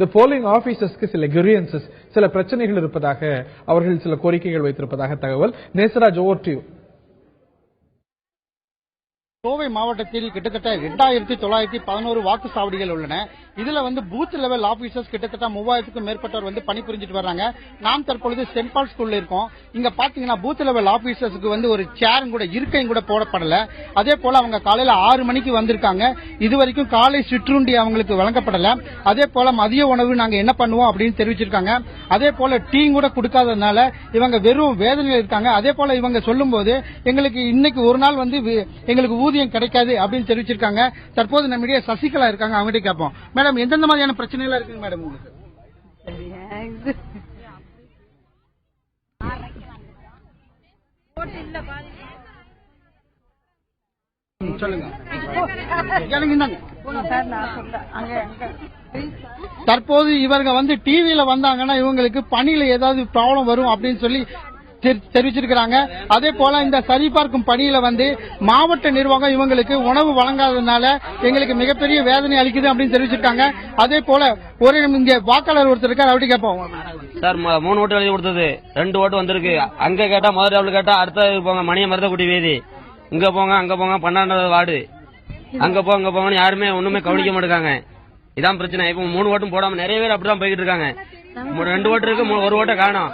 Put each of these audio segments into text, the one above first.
இந்த போலிங் ஆபீசர்ஸ்க்கு சில கிரியன்சஸ், சில பிரச்சனைகள் இருப்பதாக அவர்கள் சில கோரிக்கைகள் வைத்திருப்பதாக தகவல். Nesaraj, over to you. Kovai மாவட்டத்தில் கிட்டத்தட்ட 2911 வாக்குச்சாவடிகள் உள்ளன. இதுல பூத் லெவல் ஆபீசர்ஸ் கிட்டத்தட்ட 3000க்கும் மேற்பட்டவர் பணிபுரிஞ்சிட்டு வர்றாங்க. நாம் தற்பொழுது சென்ட் பால் ஸ்கூல்ல இருக்கோம். இங்க பாத்தீங்கன்னா பூத் லெவல் ஆபீசர்ஸ்க்கு ஒரு சேரும் கூட இருக்கையும் கூட போடப்படல. அதே போல அவங்க காலையில 6 மணிக்கு வந்திருக்காங்க. இதுவரைக்கும் காலை சிற்றுண்டி அவங்களுக்கு வழங்கப்படல. அதே போல மதிய உணவு நாங்க என்ன பண்ணுவோம் அப்படின்னு தெரிவிச்சிருக்காங்க. அதே போல டீ கூட கொடுக்காததுனால இவங்க வெறும் வேதனையில் இருக்காங்க. அதே போல இவங்க சொல்லும் போது எங்களுக்கு இன்னைக்கு ஒரு நாள் எங்களுக்கு ஊதியம் கிடைக்காது அப்படின்னு தெரிவிச்சிருக்காங்க. தற்போது நம்மிடையே சசிகலா இருக்காங்க, அவங்ககிட்ட கேட்போம். மேடம், எந்தெந்த மாதிரியான பிரச்சனைகள் இருக்குங்க மேடம் உங்களுக்கு? சொல்லுங்க. தற்போது இவங்க டிவியில வந்தாங்கன்னா இவங்களுக்கு பணியில ஏதாவது ப்ராப்ளம் வரும் அப்படின்னு சொல்லி தெரிவிச்சிருக்காங்க. அதே போல இந்த சரிபார்க்கும் பணியில மாவட்ட நிர்வாகம் இவங்களுக்கு உணவு வழங்காததுனால எங்களுக்கு மிகப்பெரிய வேதனை அளிக்குது அப்படின்னு தெரிவிச்சிருக்காங்க. அதே போல ஒரு இங்க வாக்காளர் ஒருத்தர் இருக்காரு, அப்படி கேட்போம். சார், 3 ஓட்டு எழுதி கொடுத்தது 2 ஓட்டு வந்திருக்கு. அங்க கேட்டா முதல் கேட்டா அடுத்த போங்க மணிய மருதக்குடி வீதி, இங்க போங்க அங்க போங்க 12வது வார்டு, அங்க போங்கன்னு யாருமே ஒண்ணுமே கவனிக்க மாட்டாங்க. இதான் பிரச்சனை. இப்ப 3 ஓட்டும் போடாம நிறைய பேர் அப்படிதான் போய்கிட்டு இருக்காங்க. 2 ஓட்டு இருக்கு, 1 ஓட்டை காணும்.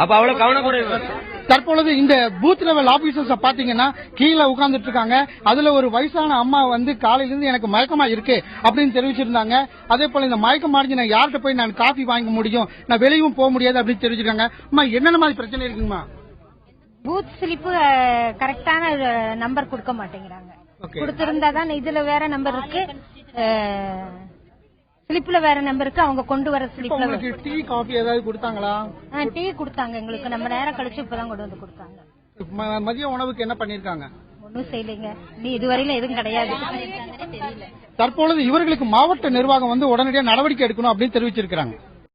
அப்ப அவ்வளவு கவனக்குறைவு. தற்பொழுது இந்த பூத் லெவல் ஆபீசர்ஸ் பாத்தீங்கன்னா கீழே உட்கார்ந்துட்டு இருக்காங்க. அதுல ஒரு வயசான அம்மா காலையில இருந்து எனக்கு மயக்கமா இருக்கு அப்படின்னு தெரிவிச்சிருந்தாங்க. அதே போல இந்த மயக்கம் மாறி நான் யார்கிட்ட போய் நான் காஃபி வாங்க முடியும், நான் வெளியும் போக முடியாது அப்படின்னு தெரிவிச்சிருக்காங்க. அம்மா, என்னென்ன மாதிரி பிரச்சனை இருக்குங்கம்மா? பூத் ஸ்லிப்பு கரெக்டான நம்பர் கொடுக்க மாட்டேங்கிறாங்க. கொடுத்திருந்தாதான் இதுல வேற நம்பர் இருக்கு, ஸ்லிப்ல வேற நம்பருக்கு அவங்க கொண்டு வர ஸ்லிப்ல. டீ காஃபி ஏதாவது கொடுத்தாங்களா? டீ கொடுத்தாங்க எங்களுக்கு, நம்ம நேரம் கழிச்சு இப்பதான் கொண்டு வந்து கொடுத்தாங்க. மதிய உணவுக்கு என்ன பண்ணிருக்காங்க? ஒன்னும் செய்யலைங்க, நீ இதுவரையில எதுவும் கிடையாது. தற்பொழுது இவர்களுக்கு மாவட்ட நிர்வாகம் உடனடியாக நடவடிக்கை எடுக்கணும் அப்படின்னு தெரிவிச்சிருக்காங்க.